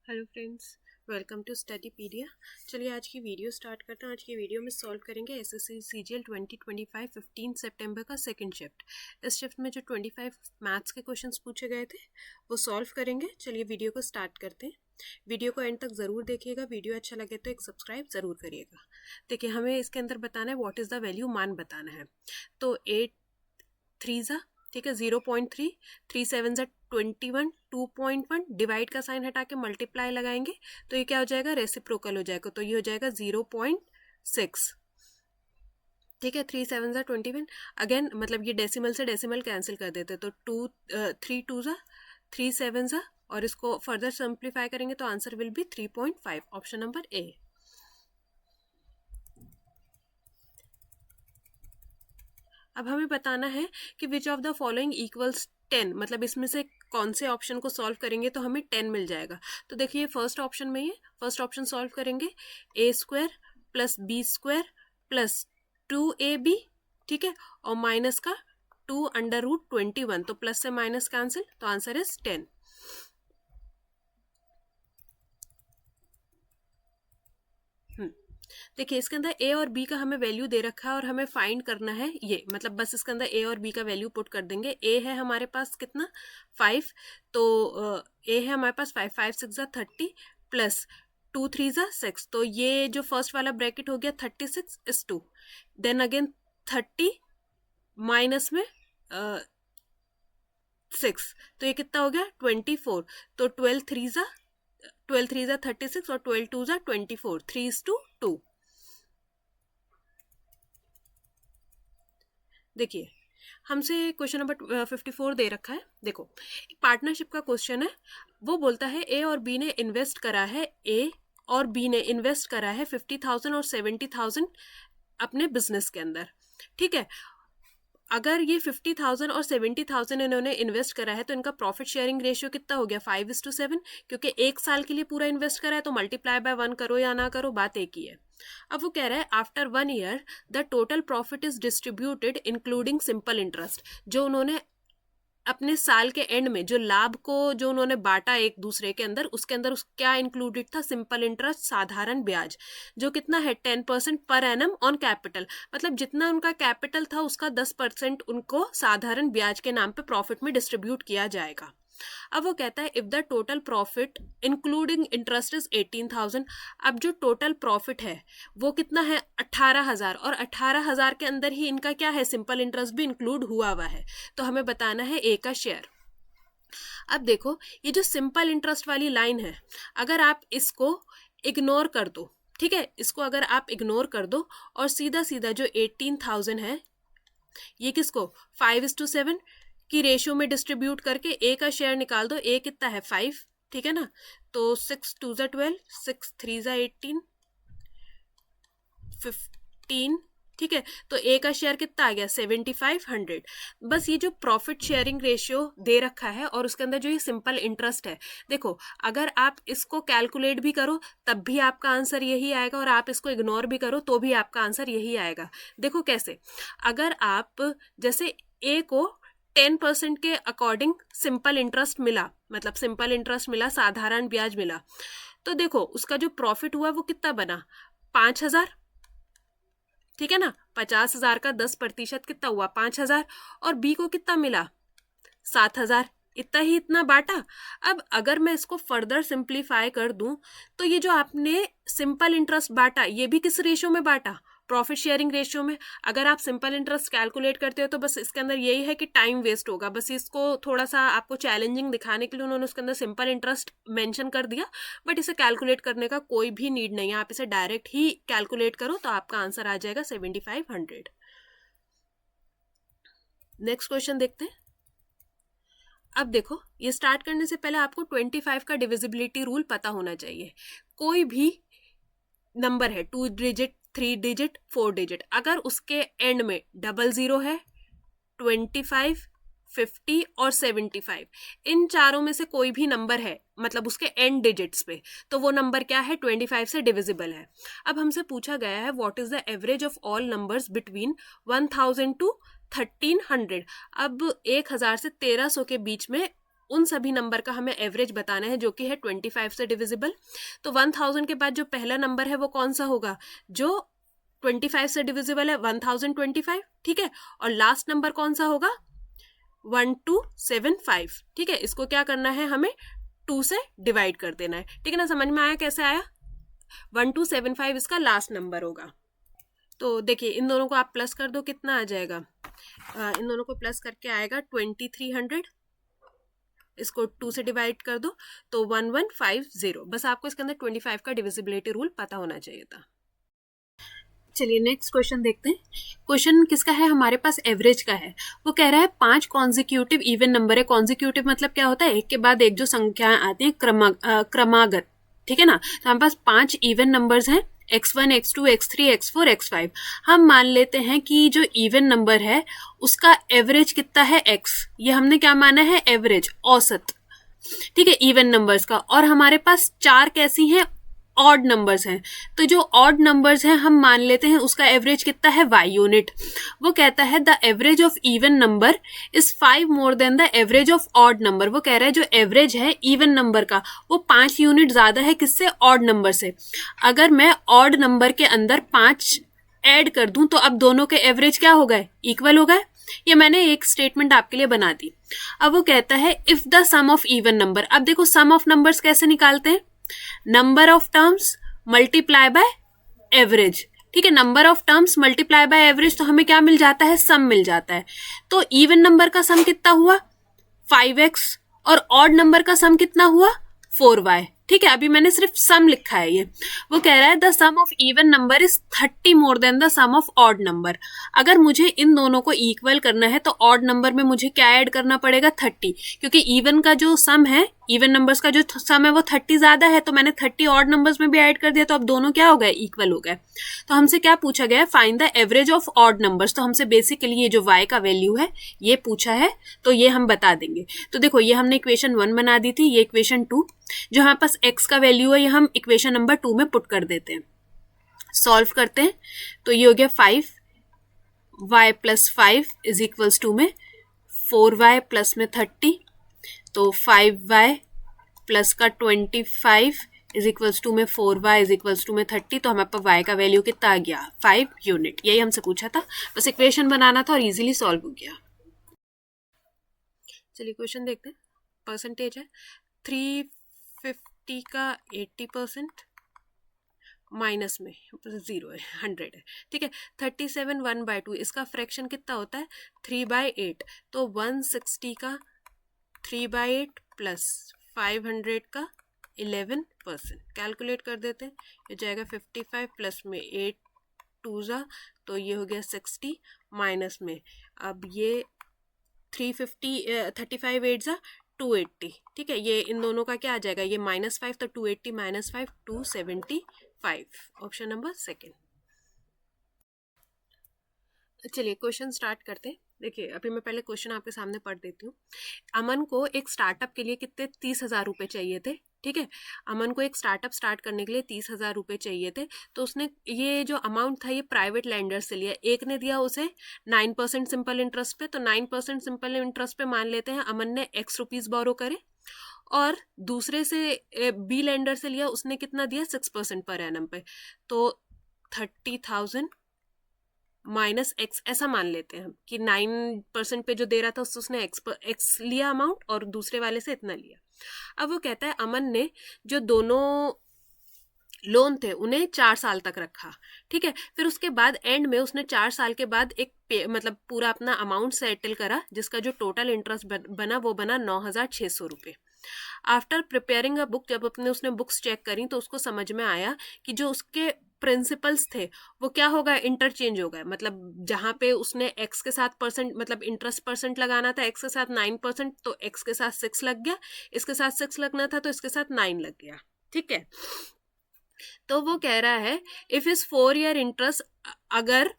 Hello friends, welcome to Studypedia. चलिए आज की वीडियो स्टार्ट करते हैं। आज की वीडियो में सॉल्व करेंगे एसएससी सीजीएल 2025 15 सितंबर का सेकंड शिफ्ट। इस शिफ्ट में जो 25 मैथ्स के क्वेश्चंस पूछे गए थे वो सॉल्व करेंगे। चलिए वीडियो को स्टार्ट करते हैं। वीडियो को एंड तक ज़रूर देखिएगा। वीडियो अच्छा लगे तो एक सब्सक्राइब ज़रूर करिएगा। देखिए, हमें इसके अंदर बताना है व्हाट इज़ द वैल्यू, मान बताना है। तो 8 3 ज़ा, ठीक है, 0.3, 3 7 ज़ा 21, 2.1, डिवाइड का साइन हटा के मल्टीप्लाई लगाएंगे तो ये क्या हो जाएगा, रेसिप्रोकल हो जाएगा। तो ये हो जाएगा 0.6, ठीक है। 3 7 ज़ा 21, अगेन मतलब ये डेसिमल से डेसिमल कैंसिल कर देते तो 3 2 ज़ा 3 7 ज़ा, और इसको फर्दर सिंप्लीफाई करेंगे तो answer will be 3.5, option number A. अब हमें बताना है कि which of the following equals 10, मतलब इसमें से कौन से ऑप्शन को सॉल्व करेंगे तो हमें 10 मिल जाएगा। तो देखिए फर्स्ट ऑप्शन में ही फर्स्ट ऑप्शन सॉल्व करेंगे, A square plus B square plus 2ab, ठीक है, और माइनस का 2√21, तो प्लस से माइनस कैंसिल, तो आंसर इज 10। देखिए इसके अंदर ए और बी का हमें वैल्यू दे रखा है और हमें फाइंड करना है ये, मतलब बस इसके अंदर ए और बी का वैल्यू पुट कर देंगे। ए है हमारे पास कितना 5, तो ए है हमारे पास 5 5 6 ज़ा 30 प्लस 2 3 ज़ा 6, तो ये जो फर्स्ट वाला ब्रैकेट हो गया 36 इज 2, देन अगेन 30 माइनस में 6, तो ये कितना हो गया 24, तो 12 3 ज़ा 36 और 12 2 ज़ा 24, 3:2। देखिए हमसे क्वेश्चन नंबर 54 दे रखा है। देखो पार्टनरशिप का क्वेश्चन है। वो बोलता है ए और बी ने इन्वेस्ट करा है, ए और बी ने इन्वेस्ट करा है 50,000 और 70,000 अपने बिजनेस के अंदर, ठीक है। अगर ये 50,000 और 70,000 इन्होंने इन्वेस्ट करा है तो इनका प्रॉफिट शेयरिंग रेशियो कितना हो गया 5:7, क्योंकि एक साल के लिए पूरा इन्वेस्ट करा है तो मल्टीप्लाई बाय 1 करो या ना करो, बात एक ही है। अब वो कह रहा है after 1 year the total profit is distributed including simple interest. जो उन्होंने अपने साल के एंड में जो लाभ को जो उन्होंने बांटा एक दूसरे के अंदर, उसके अंदर क्या इंक्लूडेड था, सिंपल इंटरेस्ट, साधारण ब्याज, जो कितना है 10% पर एनम ऑन कैपिटल, मतलब जितना उनका कैपिटल था उसका 10% उनको साधारण ब्याज के नाम पे प्रॉफिट में डिस्ट्रीब्यूट किया जाएगा। अब वो कहता है if the total profit including interest is 18,000, अब जो टोटल प्रॉफिट है वो कितना है 18,000, और 18,000 के अंदर ही इनका क्या है, सिंपल इंटरेस्ट भी इंक्लूड हुआ है। तो हमें बताना है ए का शेयर। अब देखो ये जो सिंपल इंटरेस्ट वाली लाइन है, अगर आप इसको इग्नोर कर दो, ठीक है, इसको अगर आप इग्नोर कर दो और सीधा सीधा जो 18,000 है ये किसको 5:7 की रेशियो में डिस्ट्रीब्यूट करके ए का शेयर निकाल दो। ए कितना है 5, ठीक है ना, तो 6 2 ज़ा 12, 6 3 ज़ा 18, 15, ठीक है, तो ए का शेयर कितना आ गया 7500। बस ये जो प्रॉफिट शेयरिंग रेशियो दे रखा है और उसके अंदर जो ये सिंपल इंटरेस्ट है, देखो अगर आप इसको कैलकुलेट भी करो तब भी आपका आंसर यही आएगा, और आप इसको इग्नोर भी करो तो भी आपका आंसर यही आएगा। देखो कैसे, अगर आप जैसे ए को 10% के अकॉर्डिंग सिंपल इंटरेस्ट मिला, मतलब सिंपल इंटरेस्ट मिला, साधारण ब्याज मिला, तो देखो उसका जो प्रॉफिट हुआ वो कितना बना 5,000, ठीक है ना, 50,000 का 10% कितना हुआ 5,000, और बी को कितना मिला 7,000, इतना ही इतना बांटा। अब अगर मैं इसको फर्दर सिंप्लीफाई कर दूं तो ये जो आपने सिंपल इंटरेस्ट बांटा ये भी किस रेशियो में बांटा, प्रॉफिट शेयरिंग रेशियो में। अगर आप सिंपल इंटरेस्ट कैलकुलेट करते हो तो बस इसके अंदर यही है कि टाइम वेस्ट होगा, बस इसको थोड़ा सा आपको चैलेंजिंग दिखाने के लिए उन्होंने उसके अंदर सिंपल इंटरेस्ट मेंशन कर दिया, बट इसे कैलकुलेट करने का कोई भी नीड नहीं है, आप इसे डायरेक्ट ही कैलकुलेट करो तो आपका आंसर आ जाएगा 7500। नेक्स्ट क्वेश्चन देखते हैं। अब देखो ये स्टार्ट करने से पहले आपको 25 का डिविजिबिलिटी रूल पता होना चाहिए। कोई भी नंबर है 2 डिजिट 3 डिजिट 4 डिजिट, अगर उसके एंड में 00 है, 25 50 और 75, इन चारों में से कोई भी नंबर है मतलब उसके एंड डिजिट्स पे, तो वो नंबर क्या है 25 से डिविजिबल है। अब हमसे पूछा गया है what is the average of all numbers between 1000 to 1300। अब 1000 से 1300 के बीच में उन सभी नंबर का हमें एवरेज बताना है जो कि है 25 से डिविजिबल। तो 1000 के बाद जो पहला नंबर है वो कौन सा होगा, जो 25 से डिविजिबल है, 1025, ठीक है। और लास्ट नंबर कौन सा होगा, 1275, ठीक है। इसको क्या करना है, हमें 2 से डिवाइड कर देना है, ठीक है ना। समझ में आया कैसे आया, 1275 इसका लास्ट नंबर होगा। तो देखिए इन दोनों को आप प्लस कर दो, कितना आ जाएगा, इन दोनों को प्लस करके आएगा 2300, इसको 2 से डिवाइड कर दो तो 1150। बस आपको इसके अंदर 25 का डिविजिबिलिटी रूल पता होना चाहिए था। चलिए नेक्स्ट क्वेश्चन देखते हैं। क्वेश्चन किसका है, हमारे पास एवरेज का है। वो कह रहा है 5 कॉन्जिक्यूटिव इवन नंबर है। कॉन्जिक्यूटिव मतलब क्या होता है, एक के बाद एक जो संख्याएं आती हैं क्रमागत, ठीक है ना। तो हमारे पास 5 इवन नंबर्स हैं, x1, x2, x3, x4, x5। हम मान लेते हैं कि जो इवन नंबर है उसका एवरेज कितना है, x। ये हमने क्या माना है, एवरेज, औसत, ठीक है, इवन नंबर्स का। और हमारे पास 4 कैसी हैं, ऑड नंबर्स हैं। तो जो ऑड नंबर्स हैं हम मान लेते हैं उसका एवरेज कितना है, y यूनिट। वो कहता है the average of even number is 5 more than the average of odd number. वो कह रहा है जो एवरेज है इवन नंबर का वो 5 यूनिट ज्यादा है किससे, ऑड नंबर से। अगर मैं ऑड नंबर के अंदर 5 ऐड कर दूं तो अब दोनों के एवरेज क्या हो गए, इक्वल हो गए। ये मैंने एक स्टेटमेंट आपके लिए बना दी। अब वो कहता है if the sum of even number. अब देखो सम ऑफ नंबर्स कैसे निकालते हैं, number of terms multiply by average, ठीक है। Number of terms multiply by average, तो हमें क्या मिल जाता है, सम मिल जाता है। तो इवन नंबर का सम कितना हुआ, 5x, और ऑड नंबर का सम कितना हुआ, 4y, ठीक है। अभी मैंने सिर्फ सम लिखा है ये। वो कह रहा है the sum of even number is 30 more than the sum of odd number. अगर मुझे इन दोनों को इक्वल करना है तो ऑड नंबर में मुझे क्या ऐड करना पड़ेगा, 30, क्योंकि इवन का जो सम है, इवन नंबर्स का जो सम है वो 30 ज्यादा है, तो मैंने 30 ऑड नंबर्स में भी ऐड कर दिया, तो अब दोनों क्या हो गए, इक्वल हो गए। तो हमसे क्या पूछा गया है, find the average of odd numbers. तो हमसे बेसिकली ये जो y का वैल्यू है ये पूछा है, तो ये हम बता देंगे। तो देखो ये हमने इक्वेशन 1 बना दी थी, ये इक्वेशन 2, जो हमारे पास x का वैल्यू है ये हम इक्वेशन नंबर 2 में पुट कर देते हैं, सॉल्व करते हैं। तो ये हो गया 5y plus 5 is equals to में 4y प्लस में 30, तो 5y प्लस का 25 इज इक्वल्स टू में 4y इज इक्वल्स टू में 30। तो हमारे पास y का वैल्यू कितना आ गया, 5 यूनिट। यही हमसे पूछा था, बस इक्वेशन बनाना था और इजीली सॉल्व हो गया। चलिए क्वेश्चन देखते हैं। परसेंटेज है 350 का 80%, माइनस में 0 है, 100 है, ठीक है। 37 1/2, इसका फ्रैक्शन कितना होता है, 3/8। तो 160 का 3/8 प्लस 500 का 11%, कैलकुलेट कर देते हैं। ये जाएगा 55 प्लस में 8 2 तो ये हो गया 60, माइनस में अब ये 350 35 8 280, ठीक है। ये इन दोनों का क्या आ जाएगा, ये -5, तो 280 - 5 275, ऑप्शन नंबर सेकेंड। चलिए क्वेश्चन स्टार्ट करते हैं। देखिए अभी मैं पहले क्वेश्चन आपके सामने पढ़ देती हूँ। अमन को एक स्टार्टअप के लिए कितने 30,000 रुपये चाहिए थे, ठीक है। अमन को एक स्टार्टअप स्टार्ट करने के लिए 30,000 रुपये चाहिए थे। तो उसने ये जो अमाउंट था ये प्राइवेट लैंडर से लिया। एक ने दिया उसे 9% सिंपल इंटरेस्ट पे, तो 9% सिंपल इंटरेस्ट पे मान लेते हैं अमन ने x रुपीज़ बोरो करे। और दूसरे से बी लैंडर से लिया, उसने कितना दिया 6% पर एनम पे, तो 30,000 माइनस एक्स, ऐसा मान लेते हैं हम कि 9% पे जो दे रहा था उससे उसने एक्स लिया अमाउंट और दूसरे वाले से इतना लिया। अब वो कहता है अमन ने जो दोनों लोन थे उन्हें 4 साल तक रखा, ठीक है। फिर उसके बाद एंड में उसने 4 साल के बाद एक मतलब पूरा अपना अमाउंट सेटल करा, जिसका जो टोटल इंटरेस्ट बना वो बना 9,600 रुपये। आफ्टर प्रिपेयरिंग अ बुक, जब अपने उसने बुक्स चेक करी तो उसको समझ में आया कि जो उसके प्रिंसिपल्स थे वो क्या हो गए, इंटरचेंज हो गए। मतलब जहाँ पे उसने एक्स के साथ परसेंट मतलब इंटरेस्ट परसेंट लगाना था एक्स के साथ 9%, तो एक्स के साथ 6 लग गया, इसके साथ 6 लगना था तो इसके साथ 9 लग गया, ठीक है। तो वो कह रहा है इफ हिज 4 ईयर इंटरेस्ट, अगर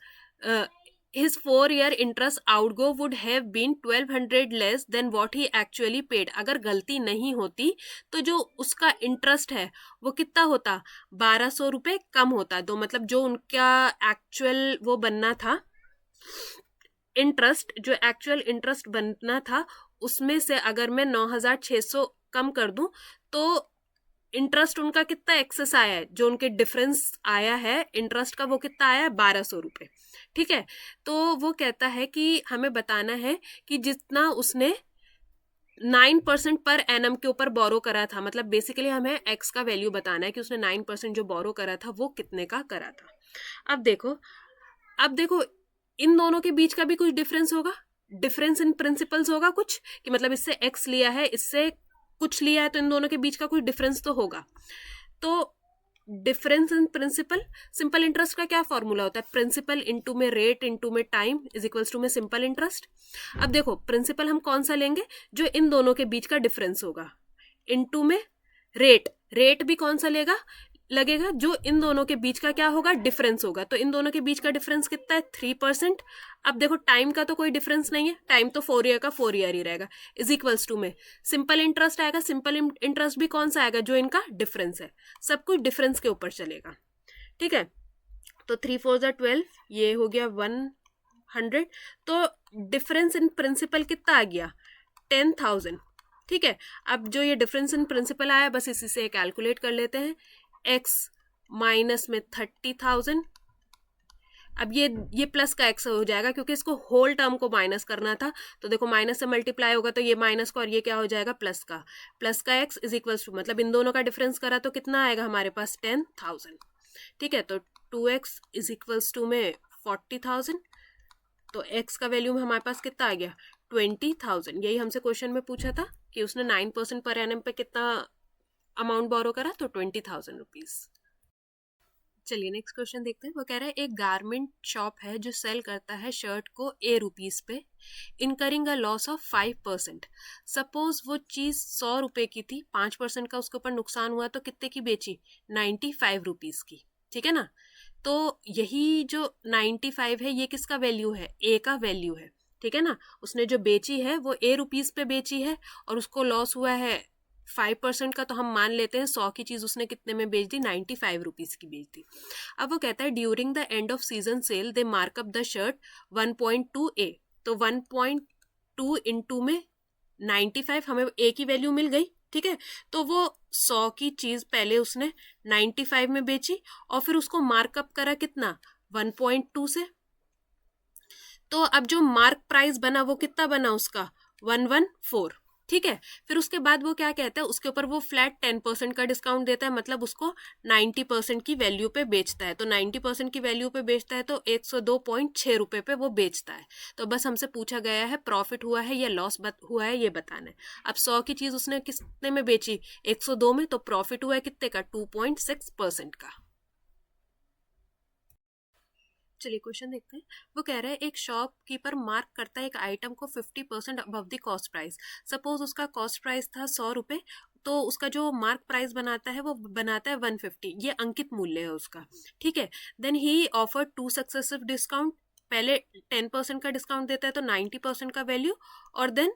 his 4 year interest outgo would have been 1200 less than what he actually paid। अगर गलती नहीं होती तो जो उसका इंटरेस्ट है वो कितना होता, 1200 रुपये कम होता। तो मतलब जो उनका एक्चुअल वो बनना था इंटरेस्ट, जो एक्चुअल इंटरेस्ट बनना था उसमें से अगर मैं 9,600 कम कर दूं तो इंटरेस्ट उनका कितना एक्सेस आया है, जो उनके डिफरेंस आया है इंटरेस्ट का, वो कितना आया है 1,200 रुपये। ठीक है, तो वो कहता है कि हमें बताना है कि जितना उसने 9% पर एनम के ऊपर बोरो करा था, मतलब बेसिकली हमें एक्स का वैल्यू बताना है कि उसने 9% जो बोरो करा था वो कितने का करा था। अब देखो इन दोनों के बीच का भी कुछ डिफरेंस होगा, डिफरेंस इन प्रिंसिपल्स होगा कुछ, कि मतलब इससे एक्स लिया है, इससे कुछ लिया है, तो इन दोनों के बीच का कुछ डिफरेंस तो होगा। तो difference in principle, simple interest का क्या फॉर्मूला होता है, प्रिंसिपल इंटू में रेट इंटू में टाइम इज इक्वल्स टू में सिंपल इंटरेस्ट। अब देखो प्रिंसिपल हम कौन सा लेंगे, जो इन दोनों के बीच का डिफरेंस होगा, इंटू में रेट, रेट भी कौन सा लगेगा, जो इन दोनों के बीच का क्या होगा, डिफरेंस होगा। तो इन दोनों के बीच का डिफरेंस कितना है, 3%। अब देखो टाइम का तो कोई डिफरेंस नहीं है, टाइम तो 4 ईयर का 4 ईयर ही रहेगा, इज इक्वल्स टू में सिंपल इंटरेस्ट आएगा, सिंपल इंटरेस्ट भी कौन सा आएगा, जो इनका डिफरेंस है, सब कुछ डिफरेंस के ऊपर चलेगा। ठीक है, तो 3 4 12, ये हो गया 100। तो डिफरेंस इन प्रिंसिपल कितना आ गया, 10,000। ठीक है, अब जो ये डिफरेंस इन प्रिंसिपल आया बस इसी से कैलकुलेट कर लेते हैं, x माइनस में 30,000। अब ये प्लस का x हो जाएगा क्योंकि इसको होल टर्म को माइनस करना था, तो देखो माइनस से मल्टीप्लाई होगा तो ये माइनस का और ये क्या हो जाएगा प्लस का x इज इक्वल्स टू, मतलब इन दोनों का डिफरेंस करा तो कितना आएगा हमारे पास 10,000। ठीक है, तो 2x इज इक्वल्स टू में 40,000, तो x का वैल्यू में हमारे पास कितना आ गया 20,000। यही हमसे क्वेश्चन में पूछा था कि उसने 9% पर एनम पे कितना अमाउंट बोरो करा, तो 20,000 रुपीज। चलिए नेक्स्ट क्वेश्चन देखते हैं। वो कह रहा है एक गारमेंट शॉप है जो सेल करता है शर्ट को A रुपीज पे, incurring a loss of 5%। Suppose वो चीज 100 रुपए की थी, 5% का उसके ऊपर नुकसान हुआ, तो कितने की बेची, 95 रुपीज की। ठीक है ना, तो यही जो 95 है ये किसका वैल्यू है, A का वैल्यू है। ठीक है ना, उसने जो बेची है वो A रुपीज पे बेची है और उसको लॉस हुआ है 5% का, तो हम मान लेते हैं 100 की चीज उसने कितने में बेच दी, 95 रुपीज की बेच दी। अब वो कहता है during the end off season cell they markup the shirt 1.2 A, तो 1.2 इंटू में 95, हमें A की वैल्यू मिल गई। ठीक है, तो वो 100 की चीज पहले उसने 95 में बेची और फिर उसको मार्कअप करा कितना, 1.2 से। तो अब जो मार्क प्राइस बना वो कितना बना उसका, 114। ठीक है, फिर उसके बाद वो क्या कहता है, उसके ऊपर वो फ्लैट 10% का डिस्काउंट देता है, मतलब उसको 90% की वैल्यू पे बेचता है। तो 90% की वैल्यू पे बेचता है तो 102.6 रुपए पे वो बेचता है। तो बस हमसे पूछा गया है प्रॉफिट हुआ है या लॉस हुआ है ये बताना है। अब 100 की चीज उसने कितने में बेची, 102 में, तो प्रॉफिट हुआ है कितने का, 2.6% का। चलिए क्वेश्चन देखते हैं। वो कह रहा है एक शॉपकीपर मार्क करता है एक आइटम को 50% above the cost price. Suppose उसका कॉस्ट प्राइस था 100 रुपये, तो उसका जो मार्क प्राइस बनाता है वो बनाता है 150, ये अंकित मूल्य है उसका। ठीक है, then he offer 2 successive discount, पहले 10% का डिस्काउंट देता है तो 90% का वैल्यू और देन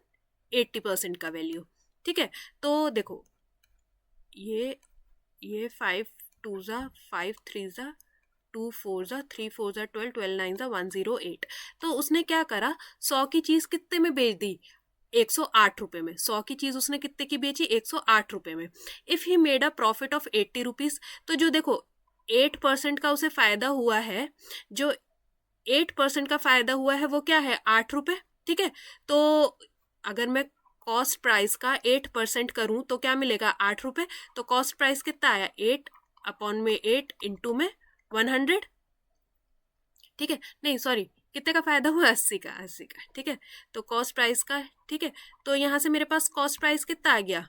80% का वैल्यू। ठीक है, तो देखो ये 5 2 जा 5 3 जा 2 4 जा 3 4 जा 12 12 9 जा 108। तो उसने क्या करा, 100 की चीज कितने में बेच दी, 108 रुपए में। 100 की चीज उसने कितने की बेची, 108 रुपए में। If he made a profit of 80 rupees, तो जो देखो 8% का उसे फायदा हुआ है, जो 8% का फायदा हुआ है वो क्या है, 8 रुपए। ठीक है, तो अगर मैं कॉस्ट प्राइस का 8% करूं तो क्या मिलेगा, 8 रुपए। तो कॉस्ट प्राइस कितना आया, 8 अपॉन में 8 इंटू में 100। ठीक है, नहीं सॉरी, कितने का फायदा हुआ, 80 का, 80 का। ठीक है, तो कॉस्ट प्राइस का, ठीक है, तो यहां से मेरे पास कॉस्ट प्राइस कितना आ गया,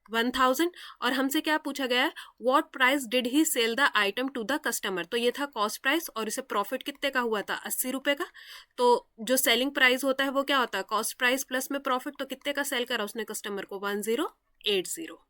1000। और हमसे क्या पूछा गया है, what price did he sell the item to the customer. तो ये था कॉस्ट प्राइस और इसे प्रॉफिट कितने का हुआ था, 80 रुपए का। तो जो सेलिंग प्राइस होता है वो क्या होता है, कॉस्ट प्राइस प्लस में प्रॉफिट। तो कितने का सेल करा उसने कस्टमर को, 1080।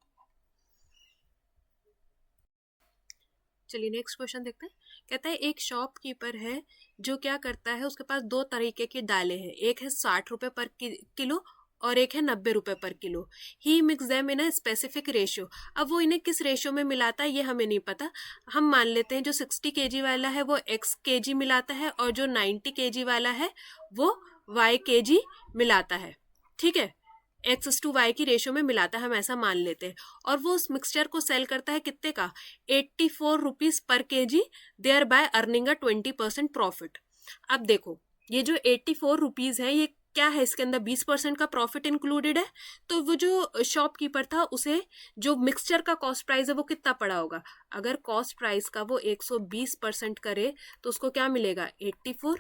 चलिए नेक्स्ट क्वेश्चन देखते हैं। कहता है एक शॉपकीपर है जो क्या करता है, उसके पास 2 तरीके की दालें हैं, एक है 60 रुपए पर किलो और एक है 90 रुपए पर kilo. He mix them in a specific ratio. अब वो इन्हें किस रेशियो में मिलाता है ये हमें नहीं पता। हम मान लेते हैं जो 60 kg वाला है वो x kg मिलाता है और जो 90 kg वाला है वो y kg मिलाता है। ठीक है, x/y की रेशियो में मिलाता है, हम ऐसा मान लेते हैं, और वो उस मिक्सचर को सेल करता है कितने का, 84 रुपीज पर kg, thereby earning a 20% profit. अब देखो ये जो 84 रुपीज है ये क्या है, इसके अंदर 20% का प्रॉफिट इंक्लूडेड है। तो वो जो शॉपकीपर था उसे जो मिक्सचर का कॉस्ट प्राइस है वो कितना पड़ा होगा, अगर कॉस्ट प्राइस का वो 120% करे तो उसको क्या मिलेगा, 84,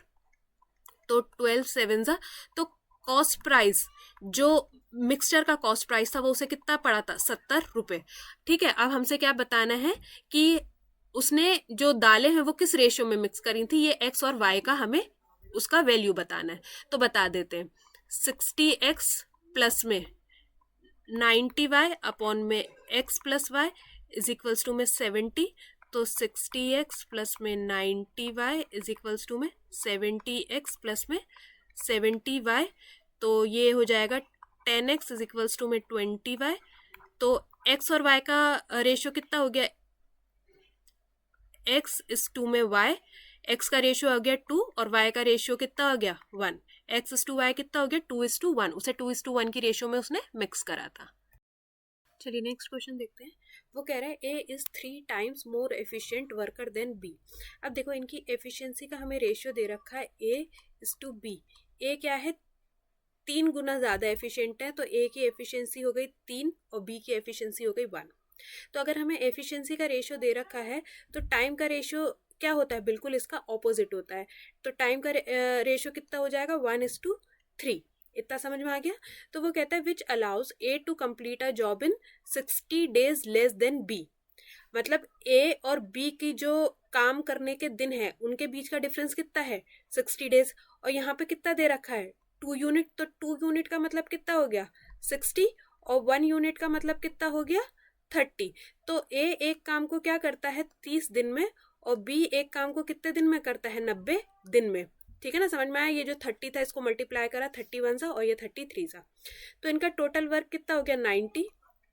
तो 12/7, तो कॉस्ट प्राइस जो मिक्सचर का कॉस्ट प्राइस था वो उसे कितना पड़ा था, 70 रुपये। ठीक है, अब हमसे क्या बताना है कि उसने जो दालें हैं वो किस रेशियो में मिक्स करी थी, ये एक्स और वाई का हमें उसका वैल्यू बताना है। तो बता देते हैं, 60x प्लस में 90y अपॉन में x plus y is equals to में 70, तो 60x प्लस में 90y इज इक्वल्स टू में 70x प्लस में 70y, तो ये हो जाएगा 10x इज इक्वल्स टू में 20y। तो x और y का रेशियो कितना हो गया, x इज टू में y, x का रेशियो आ गया 2 और y का रेशियो कितना हो गया 1, x इज टू y कितना हो गया 2:1, उसे 2:1 की रेशियो में उसने मिक्स करा था। चलिए नेक्स्ट क्वेश्चन देखते हैं। वो कह रहा है A is 3 times more efficient worker than B. अब देखो इनकी एफिशिएंसी का हमें रेशियो दे रखा है ए इज टू बी। ए क्या है, 3 गुना ज़्यादा एफिशिएंट है, तो ए की एफिशिएंसी हो गई 3 और बी की एफिशिएंसी हो गई 1। तो अगर हमें एफिशिएंसी का रेशियो दे रखा है तो टाइम का रेशियो क्या होता है, बिल्कुल इसका ऑपोजिट होता है। तो टाइम का रेशियो कितना हो जाएगा, 1:3। इतना समझ में आ गया। तो वो कहता है which allows A to complete a job in 60 days less than B. मतलब ए और बी की जो काम करने के दिन है उनके बीच का डिफरेंस कितना है, 60 डेज, और यहाँ पे कितना दे रखा है 2 यूनिट। तो 2 यूनिट का मतलब कितना हो गया 60, और 1 यूनिट का मतलब कितना हो गया 30। तो ए एक काम को क्या करता है 30 दिन में, और बी एक काम को कितने दिन में करता है 90 दिन में। ठीक है ना, समझ में आया। ये जो 30 था इसको मल्टीप्लाई करा 31 सा और ये 33 सा, तो इनका टोटल वर्क कितना हो गया 90।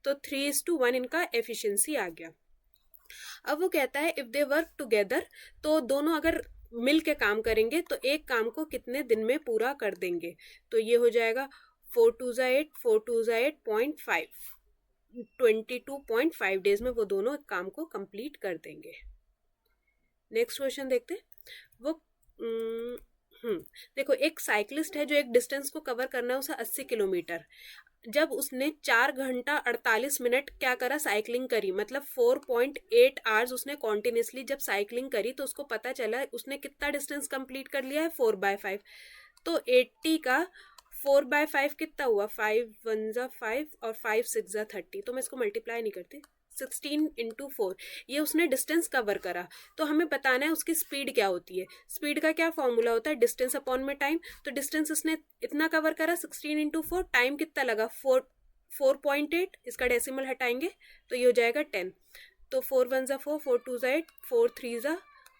तो 3:1 इनका एफिशिएंसी आ गया। अब वो कहता है इफ दे वर्क टुगेदर, तो दोनों अगर मिल के काम करेंगे तो एक काम को कितने दिन में पूरा कर देंगे। तो ये हो जाएगा 4 2 8, 4 2 8.5, 22.5 डेज में वो दोनों काम को कंप्लीट कर देंगे। नेक्स्ट क्वेश्चन देखते हैं। वो देखो एक साइकिलिस्ट है जो एक डिस्टेंस को कवर करना है उसे 80 किलोमीटर। जब उसने 4 घंटा 48 मिनट क्या करा, साइकिलिंग करी, मतलब 4.8 आवर्स उसने कॉन्टिन्यूसली जब साइकिलिंग करी, तो उसको पता चला उसने कितना डिस्टेंस कंप्लीट कर लिया है 4/5। तो 80 का 4/5 कितना हुआ, 5 1 जा 5 और 5 6 जा 30। तो मैं इसको मल्टीप्लाई नहीं करती, 16 × 4 ये उसने डिस्टेंस कवर करा। तो हमें बताना है उसकी स्पीड क्या होती है। स्पीड का क्या फॉर्मूला होता है, डिस्टेंस अपॉन में टाइम। तो डिस्टेंस उसने इतना कवर करा 16 × 4, टाइम कितना लगा 4.8, इसका डेसिमल हटाएंगे तो ये हो जाएगा 10। तो 4 1 जा 4, 4 2 जा 8, 4 3 जा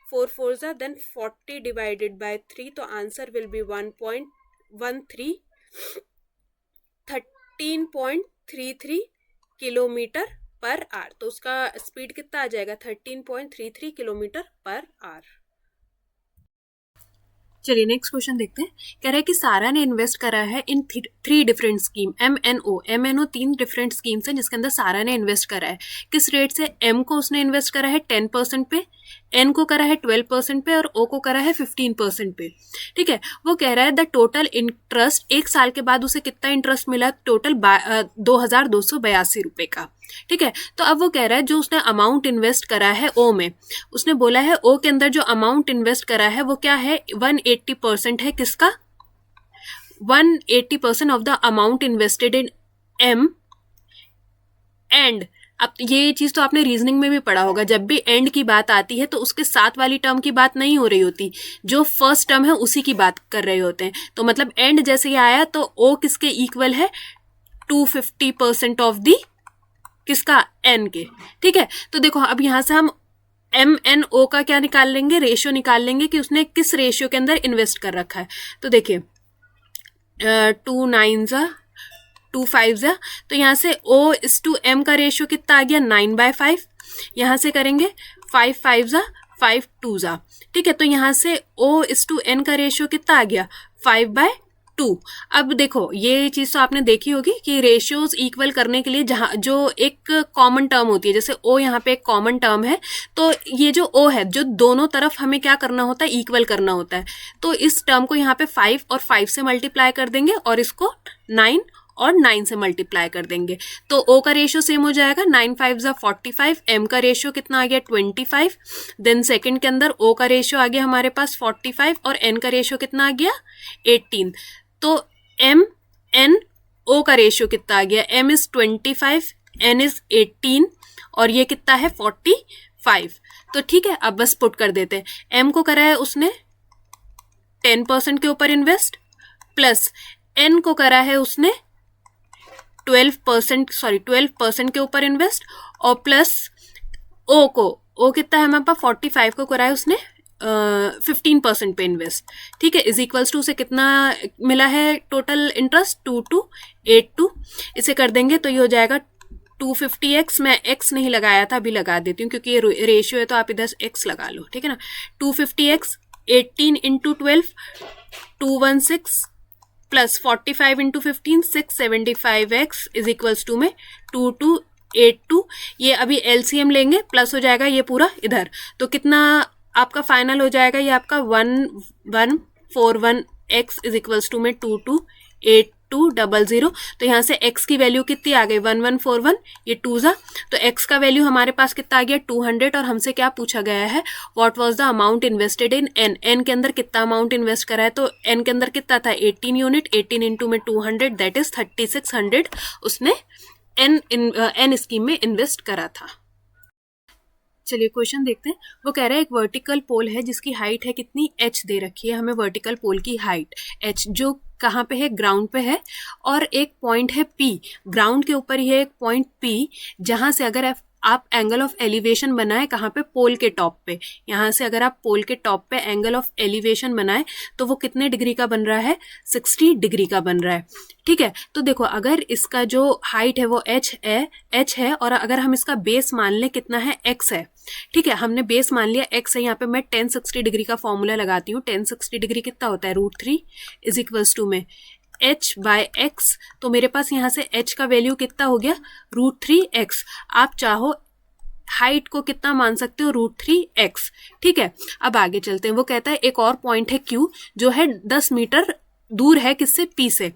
4 4 जा देन 40 डिवाइडेड बाय 3। तो answer will be 1.13, 13.33 kilometre per hour. तो उसका स्पीड कितना आ जाएगा 13.33 किलोमीटर पर आवर। चलिए नेक्स्ट क्वेश्चन देखते हैं। कह रहा है कि सारा ने इन्वेस्ट करा है इन 3 different scheme, MNO 3 different schemes हैं जिसके अंदर सारा ने इन्वेस्ट करा है। किस रेट से, M को उसने इन्वेस्ट करा है 10% पे, N को करा है 12% पे और O को करा है 15% पे। ठीक है, वो कह रहा है द टोटल इंटरेस्ट 1 साल के बाद उसे कितना इंटरेस्ट मिला, टोटल 2282 रुपए का। ठीक है, तो अब वो कह रहा है जो उसने अमाउंट इन्वेस्ट करा है ओ में, उसने बोला है ओ के अंदर जो अमाउंट इन्वेस्ट करा है वो क्या है 180% है। किसका, 180% of the amount invested in M and. अब ये चीज तो आपने रीजनिंग में भी पढ़ा होगा, जब भी एंड की बात आती है तो उसके साथ वाली टर्म की बात नहीं हो रही होती, जो फर्स्ट टर्म है उसी की बात कर रहे होते हैं। तो मतलब एंड जैसे ये आया तो ओ किसके इक्वल है 250% ऑफ दी किसका, एन के। ठीक है, तो देखो अब यहां से हम MNO का क्या निकाल लेंगे, रेशियो निकाल लेंगे कि उसने किस रेशियो के अंदर इन्वेस्ट कर रखा है। तो देखिए 2 9 जा 2 5 जा, तो यहाँ से O/M का रेशियो कितना आ गया 9/5। यहाँ से करेंगे 5 5 जा 5 2 जा। ठीक है, तो यहाँ से O/N का रेशियो कितना आ गया 5/2। 2। अब देखो ये चीज तो आपने देखी होगी कि रेशियोज इक्वल करने के लिए जहाँ जो एक कॉमन टर्म होती है, जैसे ओ यहाँ पे एक कॉमन टर्म है, तो ये जो ओ है जो दोनों तरफ हमें क्या करना होता है, इक्वल करना होता है। तो इस टर्म को यहाँ पे 5 और 5 से मल्टीप्लाई कर देंगे और इसको 9 और 9 से मल्टीप्लाई कर देंगे, तो ओ का रेशियो सेम हो जाएगा, 9 5 ज़ा 45, एम का रेशियो कितना आ गया 25, देन सेकंड के अंदर ओ का रेशियो आ गया हमारे पास 45 और एन का रेशियो कितना आ गया 18। तो एम एन ओ का रेशियो कितना आ गया, एम इज 25, एन इज 18 और ये कितना है 45। तो ठीक है, अब बस पुट कर देते हैं। एम को करा है उसने 10% के ऊपर इन्वेस्ट, प्लस एन को करा है उसने 12% के ऊपर इन्वेस्ट, और प्लस ओ को, ओ कितना है हमारे पास 45 को करा है उसने 15% पे इन्वेस्ट। ठीक है, इज इक्वल्स टू से कितना मिला है टोटल इंटरेस्ट 2282। इसे कर देंगे तो ये हो जाएगा 250x, मैं x नहीं लगाया था, अभी लगा देती हूँ क्योंकि ये रेशियो है तो आप इधर x लगा लो, ठीक है ना। 250x 18 into 12 216 plus 45 into 15 675x is equals to में 2282। ये अभी एलसीएम लेंगे, प्लस हो जाएगा ये पूरा इधर, तो कितना आपका फाइनल हो जाएगा, ये आपका 1141x इज इक्वल्स टू में 228200। तो यहाँ से x की वैल्यू कितनी आ गई 1141, ये 2 ज़ा, तो x का वैल्यू हमारे पास कितना आ गया 200। और हमसे क्या पूछा गया है, what was the amount invested in n, n के अंदर कितना अमाउंट इन्वेस्ट करा है, तो n के अंदर कितना था 18 यूनिट, 18 इंटू में 200 दैट इज 3600 उसने n स्कीम में इन्वेस्ट करा था। चलिए क्वेश्चन देखते हैं। वो कह रहा है एक वर्टिकल पोल है जिसकी हाइट है कितनी h दे रखी है हमें, वर्टिकल पोल की हाइट h जो कहाँ पे है, ग्राउंड पे है, और एक पॉइंट है P, ग्राउंड के ऊपर ही है एक पॉइंट P, जहाँ से अगर आप एंगल ऑफ एलिवेशन बनाए, कहाँ पे, पोल के टॉप पे, यहाँ से अगर आप पोल के टॉप पे एंगल ऑफ एलिवेशन बनाए तो वो कितने डिग्री का बन रहा है, 60 डिग्री का बन रहा है। ठीक है, तो देखो अगर इसका जो हाइट है वो h है और अगर हम इसका बेस मान लें कितना है, x है। ठीक है, हमने बेस मान लिया x है, यहाँ पे मैं 1060 डिग्री का फॉर्मूला लगाती हूँ। 1060 डिग्री कितना होता है, √3 इज इक्वल्स टू में h बाय x, तो मेरे पास यहाँ से h का वैल्यू कितना हो गया √3x। आप चाहो हाइट को कितना मान सकते हो, √3x। ठीक है, अब आगे चलते हैं। वो कहता है एक और पॉइंट है Q जो है 10 मीटर दूर है किससे, P से।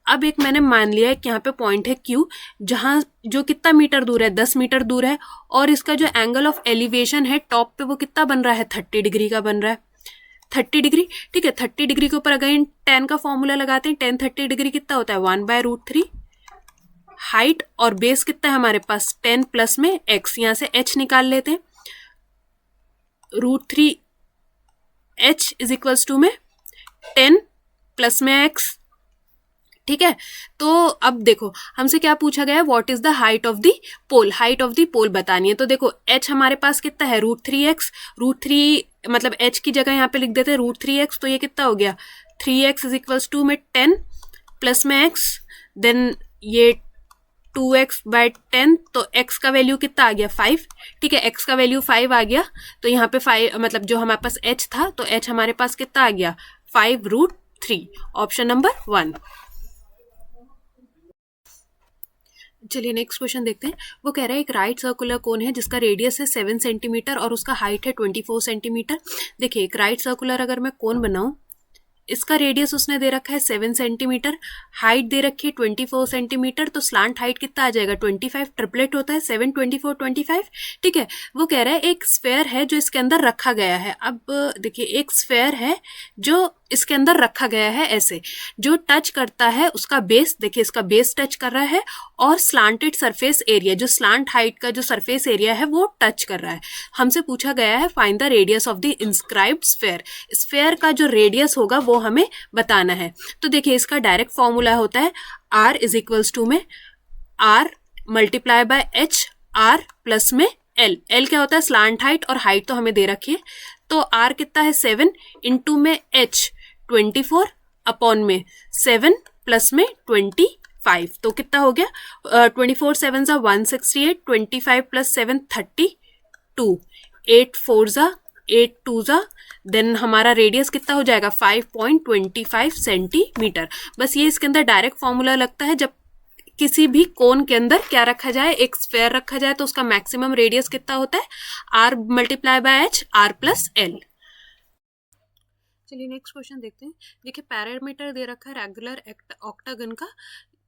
अब एक मैंने मान लिया है कि यहाँ पे पॉइंट है Q जहाँ जो कितना मीटर दूर है, 10 मीटर दूर है, और इसका जो एंगल ऑफ एलिवेशन है टॉप पे वो कितना बन रहा है, 30 डिग्री का बन रहा है, 30 डिग्री। ठीक है, 30 डिग्री के ऊपर अगर tan का फॉर्मूला लगाते हैं, tan 30 डिग्री कितना होता है 1/√3, हाइट और बेस कितना है हमारे पास 10 प्लस में x, यहाँ से h निकाल लेते हैं, √3h इज इक्वल्स टू में 10 प्लस में x। ठीक है, तो अब देखो हमसे क्या पूछा गया है, what is the height of the pole, height of the pole बतानी है। तो देखो h हमारे पास कितना है √3x, √3 मतलब h की जगह यहाँ पे लिख देते हैं √3x, तो ये कितना हो गया 3x इज इक्वल्स टू में 10 प्लस में x, देन ये 2x/10, तो x का वैल्यू कितना आ गया 5। ठीक है, x का वैल्यू 5 आ गया, तो यहाँ पे 5 मतलब जो हमारे पास h था, तो h हमारे पास कितना आ गया 5√3, ऑप्शन नंबर 1। चलिए नेक्स्ट क्वेश्चन देखते हैं। वो कह रहा है एक राइट सर्कुलर कोन है जिसका रेडियस है 7 सेंटीमीटर और उसका हाइट है 24 सेंटीमीटर। देखिए एक राइट सर्कुलर अगर मैं कोन बनाऊं, इसका रेडियस उसने दे रखा है 7 सेंटीमीटर, हाइट दे रखी है 24 सेंटीमीटर, तो स्लांट हाइट कितना आ जाएगा 25, ट्रिपलेट होता है 7 24 25। ठीक है, वो कह रहा है एक स्फेयर है जो इसके अंदर रखा गया है। अब देखिए एक स्फेयर है जो इसके अंदर रखा गया है, ऐसे जो टच करता है उसका बेस, देखिए इसका बेस टच कर रहा है, और स्लांटेड सरफेस एरिया जो स्लांट हाइट का जो सरफेस एरिया है वो टच कर रहा है। हमसे पूछा गया है find the radius of the inscribed sphere, sphere का जो रेडियस होगा वो हमें बताना है। तो देखिए इसका डायरेक्ट फॉर्मूला होता है r इज इक्वल्स टू में r multiply by h, r plus में l, l क्या होता है स्लांट हाइट, और हाइट तो हमें दे रखी है, तो r कितना है 7 इंटू में h 24 अपॉन में 7 प्लस में 25, तो कितना हो गया 24 7 ज़ा 168, 25 प्लस 7 32, 8 4 ज़ा 8 टू ज़ा, देन हमारा रेडियस कितना हो जाएगा 5.25 सेंटीमीटर। बस ये इसके अंदर डायरेक्ट फॉर्मूला लगता है, जब किसी भी कोन के अंदर क्या रखा जाए, एक स्फेयर रखा जाए, तो उसका मैक्सिमम रेडियस कितना होता है, R multiply by H, R plus L. चलिए नेक्स्ट क्वेश्चन देखते हैं। देखिए पैरामीटर दे रखा है रेगुलर ऑक्टागन का,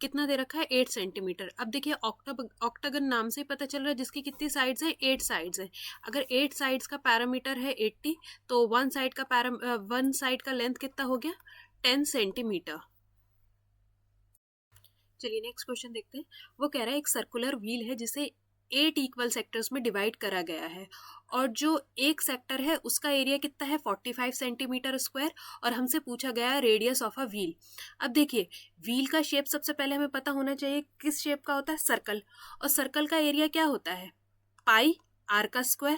कितना दे रखा है 8 सेंटीमीटर। अब देखिए ऑक्टागन नाम से ही पता चल रहा है जिसकी कितनी साइड्स है, 8 साइड्स है। अगर 8 साइड्स का पैरामीटर है 80, तो वन साइड का लेंथ कितना हो गया 10 सेंटीमीटर। चलिए नेक्स्ट क्वेश्चन देखते हैं। वो कह रहा है एक सर्कुलर व्हील है जिसे 8 इक्वल सेक्टर्स में डिवाइड करा गया है, और जो एक सेक्टर है उसका एरिया कितना है 45 सेंटीमीटर स्क्वायर, और हमसे पूछा गया है रेडियस ऑफ अ व्हील। अब देखिए व्हील का शेप सबसे पहले हमें पता होना चाहिए किस शेप का होता है, सर्कल, और सर्कल का एरिया क्या होता है पाई आर का स्क्वायर।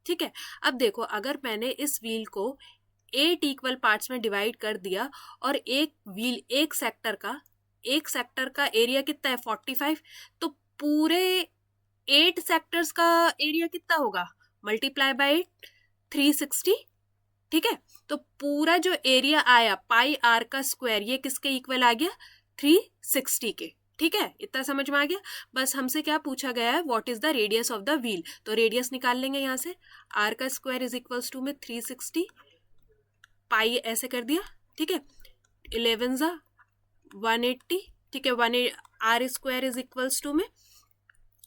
ठीक है, अब देखो अगर मैंने इस व्हील को 8 इक्वल पार्ट्स में डिवाइड कर दिया, और एक सेक्टर का एरिया कितना है 45, तो पूरे 8 सेक्टर्स का एरिया कितना होगा मल्टीप्लाई बाय 360। ठीक है, तो पूरा जो एरिया आया पाई आर का स्क्वायर, ये किसके इक्वल आ गया 360 के। ठीक है, इतना समझ में आ गया। बस हमसे क्या पूछा गया है, what is the radius of the wheel, तो रेडियस निकाल लेंगे यहाँ से, आर का स्क्वायर इज इक्वल्स टू में 360 पाई ऐसे कर दिया। ठीक है, 11 ज़ा 180। ठीक है, R square is equals to में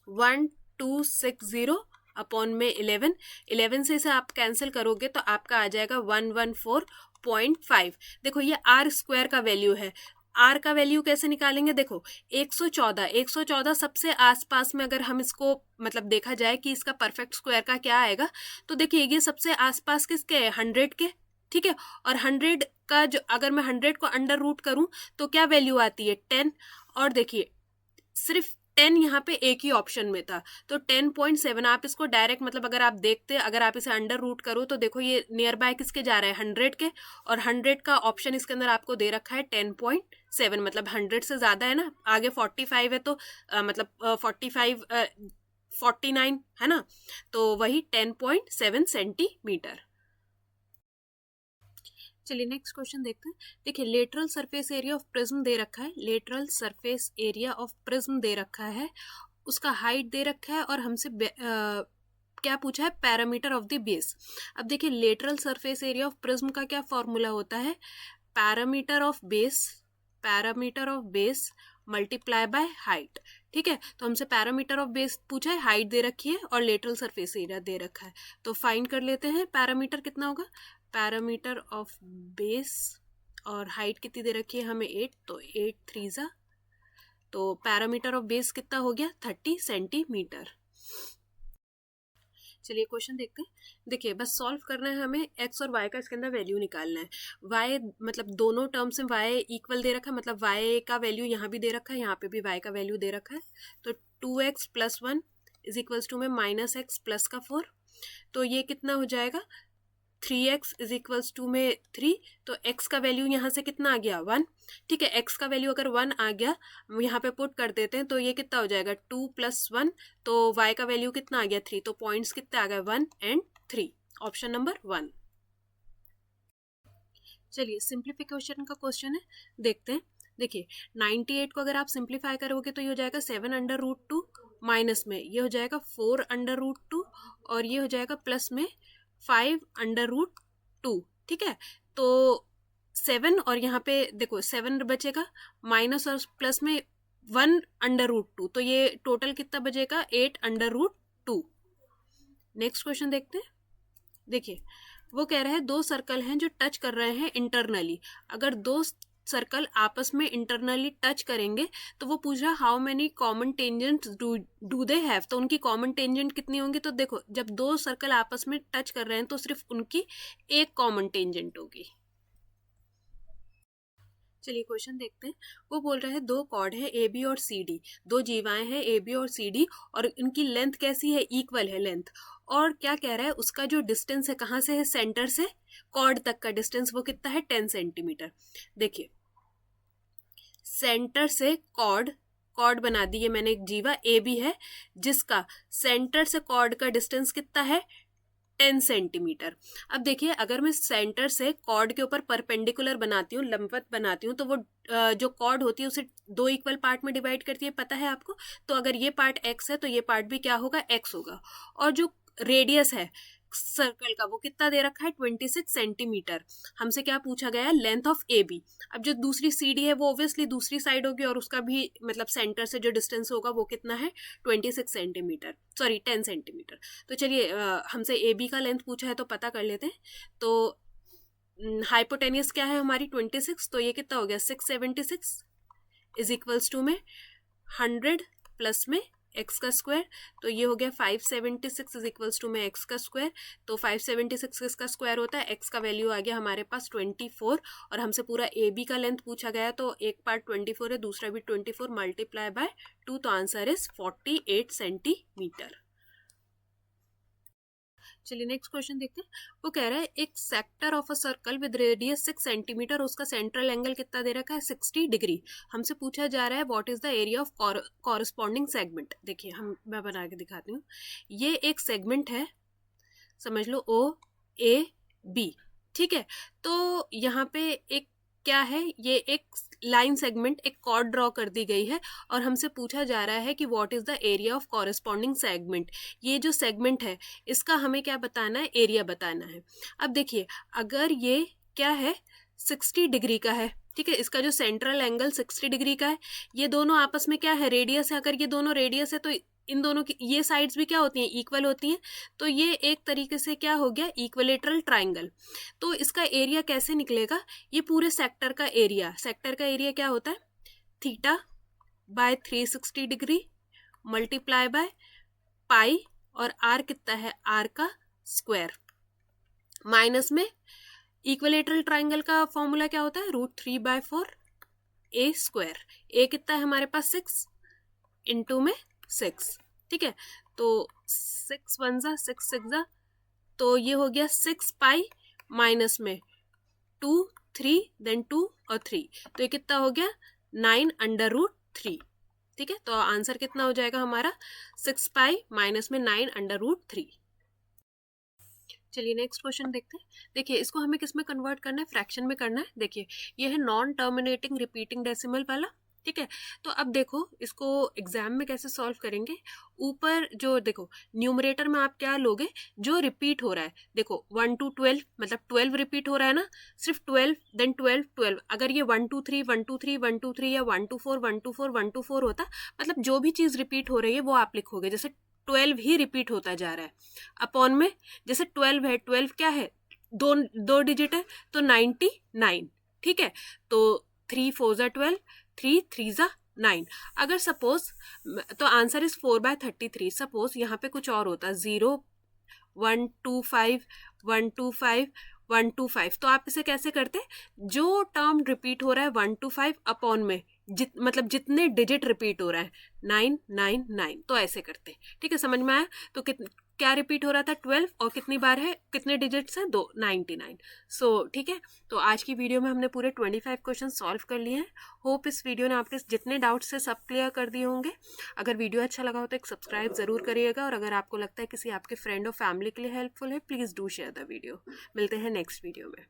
1260 अपॉन में 11 से इसे आप कैंसिल करोगे तो आपका आ जाएगा 114.5। देखो ये आर स्क्वायर का वैल्यू है, आर का वैल्यू कैसे निकालेंगे, देखो 114 सबसे आसपास में अगर हम इसको मतलब देखा जाए कि इसका परफेक्ट स्क्वायर का क्या आएगा, तो देखिए ये सबसे आसपास किसके है 100 के। ठीक है, और 100 का जो अगर मैं 100 को अंडर रूट करूं तो क्या वैल्यू आती है 10, और देखिए सिर्फ 10 यहाँ पे एक ही ऑप्शन में था, तो 10.7 आप इसको डायरेक्ट मतलब अगर आप देखते अगर आप इसे अंडर रूट करो तो देखो ये नियर बाय किसके जा रहा है 100 के, और 100 का ऑप्शन इसके अंदर आपको दे रखा है 10.7, मतलब 100 से ज़्यादा है ना, आगे 45 है तो मतलब 49 है ना, तो वही 10.7 सेंटीमीटर। चलिए नेक्स्ट क्वेश्चन देखते हैं। देखिए lateral surface area of prism दे रखा है, lateral surface area of prism दे रखा है, उसका हाइट दे रखा है, और हमसे क्या पूछा है पैरामीटर ऑफ द बेस। अब देखिए lateral surface area of prism का क्या फॉर्मूला होता है, parameter of base multiply by height. ठीक है, तो हमसे पैरामीटर ऑफ बेस पूछा है, हाइट दे रखी है और लेटरल सरफेस एरिया दे रखा है, तो फाइंड कर लेते हैं पैरामीटर कितना होगा, पैरामीटर ऑफ बेस, और हाइट कितनी दे रखी है हमें 8, तो 8 3 ज़ा, तो पैरामीटर ऑफ बेस कितना हो गया 30 सेंटीमीटर। चलिए क्वेश्चन देखते हैं। देखिए बस सॉल्व करना है हमें, एक्स और वाई का इसके अंदर वैल्यू निकालना है। वाई मतलब दोनों टर्म्स में वाई इक्वल दे रखा है, मतलब वाई का वैल्यू यहाँ भी दे रखा है, यहाँ पे भी वाई का वैल्यू दे रखा है, तो 2x + 1 इज इक्वल्स टू में -x + 4, तो ये कितना हो जाएगा 3x इज इक्वल्स टू में 3, तो x का वैल्यू यहाँ से कितना आ गया 1। ठीक है, x का वैल्यू अगर 1 आ गया यहाँ पे पुट कर देते हैं तो ये कितना हो जाएगा 2 + 1, तो y का वैल्यू कितना आ गया 3, तो पॉइंट्स कितने आ गए 1 और 3, ऑप्शन नंबर 1। चलिए सिंप्लीफिकेशन का क्वेश्चन है, देखते हैं। देखिए 98 को अगर आप सिंप्लीफाई करोगे तो ये हो जाएगा 7√2, माइनस में ये हो जाएगा 4√2, और ये हो जाएगा प्लस में 5√2। ठीक है, तो 7 और यहाँ पे देखो 7 बचेगा, माइनस और प्लस में 1√2, तो ये टोटल कितना बचेगा 8√2। नेक्स्ट क्वेश्चन देखते हैं। देखिए वो कह रहा है दो सर्कल हैं जो टच कर रहे हैं इंटरनली, अगर दो सर्कल आपस में इंटरनली टच करेंगे तो वो पूछ रहा how many common tangents do they have, तो उनकी कॉमन टेंजेंट कितनी होंगी, तो देखो जब दो सर्कल आपस में टच कर रहे हैं तो सिर्फ उनकी एक कॉमन टेंजेंट होगी। चलिए क्वेश्चन देखते हैं। वो बोल रहे हैं दो कॉर्ड है ए बी और सी डी, दो जीवाएं हैं ए बी और सी डी, और इनकी लेंथ कैसी है इक्वल है लेंथ, और क्या कह रहा है उसका जो डिस्टेंस है कहाँ से है सेंटर से कॉर्ड तक का डिस्टेंस वो कितना है 10 सेंटीमीटर। देखिए सेंटर से कॉर्ड बना दी है मैंने, एक जीवा ए बी है जिसका सेंटर से कॉर्ड का डिस्टेंस कितना है 10 सेंटीमीटर। अब देखिए अगर मैं सेंटर से कॉर्ड के ऊपर परपेंडिकुलर बनाती हूँ, लंबवत बनाती हूँ, तो वो जो कॉर्ड होती है उसे 2 इक्वल पार्ट में डिवाइड करती है, पता है आपको। तो अगर ये पार्ट x है तो ये पार्ट भी क्या होगा, x होगा। और जो रेडियस है सर्कल का वो कितना दे रखा है, 26 सेंटीमीटर। हमसे क्या पूछा गया है, लेंथ ऑफ ए बी। अब जो दूसरी सी डी है वो ऑब्वियसली दूसरी साइड होगी और उसका भी मतलब सेंटर से जो डिस्टेंस होगा वो कितना है, 26 सेंटीमीटर, सॉरी 10 सेंटीमीटर। तो चलिए हमसे ए बी का लेंथ पूछा है तो पता कर लेते हैं। तो हाइपोटेनियस क्या है हमारी 26, तो ये कितना हो गया 676 इज इक्वल्स टू में 100 प्लस में एक्स का स्क्वायर, तो ये हो गया 576 इज इक्वल्स टू में एक्स का स्क्वायर। तो 576 किसका स्क्वायर होता है, एक्स का वैल्यू आ गया हमारे पास 24, और हमसे पूरा ए बी का लेंथ पूछा गया तो एक पार्ट 24 है, दूसरा भी 24 मल्टीप्लाई बाय 2, तो आंसर इज 48 सेंटीमीटर। चलिए नेक्स्ट क्वेश्चन देखते हैं। वो कह रहा है एक sector of a circle with radius 6 centimetre, उसका सेंट्रल एंगल कितना दे रखा है, 60 डिग्री। हमसे पूछा जा रहा है what is the area of corresponding segment. देखिए मैं बना के दिखाती हूँ। ये एक सेगमेंट है, समझ लो ओ ए बी, ठीक है। तो यहाँ पे एक क्या है, ये एक लाइन सेगमेंट, एक कॉर्ड ड्रॉ कर दी गई है और हमसे पूछा जा रहा है कि what is the area of corresponding segment. ये जो सेगमेंट है इसका हमें क्या बताना है, एरिया बताना है। अब देखिए अगर ये क्या है 60 डिग्री का है, ठीक है, इसका जो सेंट्रल एंगल 60 डिग्री का है, ये दोनों आपस में क्या है, रेडियस है। अगर ये दोनों रेडियस है तो इन दोनों की ये साइड्स भी क्या होती हैं, इक्वल होती हैं। तो ये एक तरीके से क्या हो गया, इक्विलेटरल ट्राइंगल। तो इसका एरिया कैसे निकलेगा, ये पूरे सेक्टर का एरिया, सेक्टर का एरिया क्या होता है, theta by 360 degree multiply by pi, और आर कितना है, आर का स्क्वायर, माइनस में इक्विलेटरल ट्राइंगल का फॉर्मूला क्या होता है, √3/4 ए स्क्वायर। ए कितना है हमारे पास 6 इंटू में 6, ठीक है। तो 6 1 जा 6 6 जा, तो ये हो गया 6 पाई माइनस में 2 3 देन 2 और 3, तो ये कितना हो गया 9√3, ठीक है। तो आंसर कितना हो जाएगा हमारा 6 पाई माइनस में 9√3। चलिए नेक्स्ट क्वेश्चन देखते हैं। देखिए इसको हमें किस में कन्वर्ट करना है, फ्रैक्शन में करना है। देखिए ये है नॉन टर्मिनेटिंग रिपीटिंग डेसिमल वाला, ठीक है। तो अब देखो इसको एग्जाम में कैसे सॉल्व करेंगे। ऊपर जो देखो न्यूमरेटर में आप क्या लोगे, जो रिपीट हो रहा है, देखो 1 to 12 मतलब 12 रिपीट हो रहा है ना, सिर्फ 12 देन 12 12। अगर ये 1 2 3 1 2 3 1 2 3 या 1 2 4 1 2 4 1 2 4 होता, मतलब जो भी चीज रिपीट हो रही है वो आप लिखोगे। जैसे 12 ही रिपीट होता जा रहा है, अपॉन में जैसे 12 है, 12 क्या है, दो डिजिट है तो 99, ठीक है। तो 3 4 जा 12, 3 3 जा 9। अगर सपोज तो आंसर इज 4/33। सपोज यहाँ पे कुछ और होता 0 1 2 5 1 2 5 1 2 5, तो आप इसे कैसे करते, जो टर्म रिपीट हो रहा है 1 to 5 अपॉन में मतलब जितने डिजिट रिपीट हो रहा है 9 9 9, तो ऐसे करते, ठीक है। समझ में आया। तो क्या रिपीट हो रहा था 12 और कितनी बार है, कितने डिजिट्स हैं, 2 99। सो ठीक है। तो आज की वीडियो में हमने पूरे 25 क्वेश्चन सॉल्व कर लिए हैं। होप इस वीडियो ने आपके जितने डाउट्स थे सब क्लियर कर दिए होंगे। अगर वीडियो अच्छा लगा हो तो एक सब्सक्राइब जरूर करिएगा, और अगर आपको लगता है किसी आपके फ्रेंड और फैमिली के लिए हेल्पफुल है, please do share the video. मिलते हैं नेक्स्ट वीडियो में।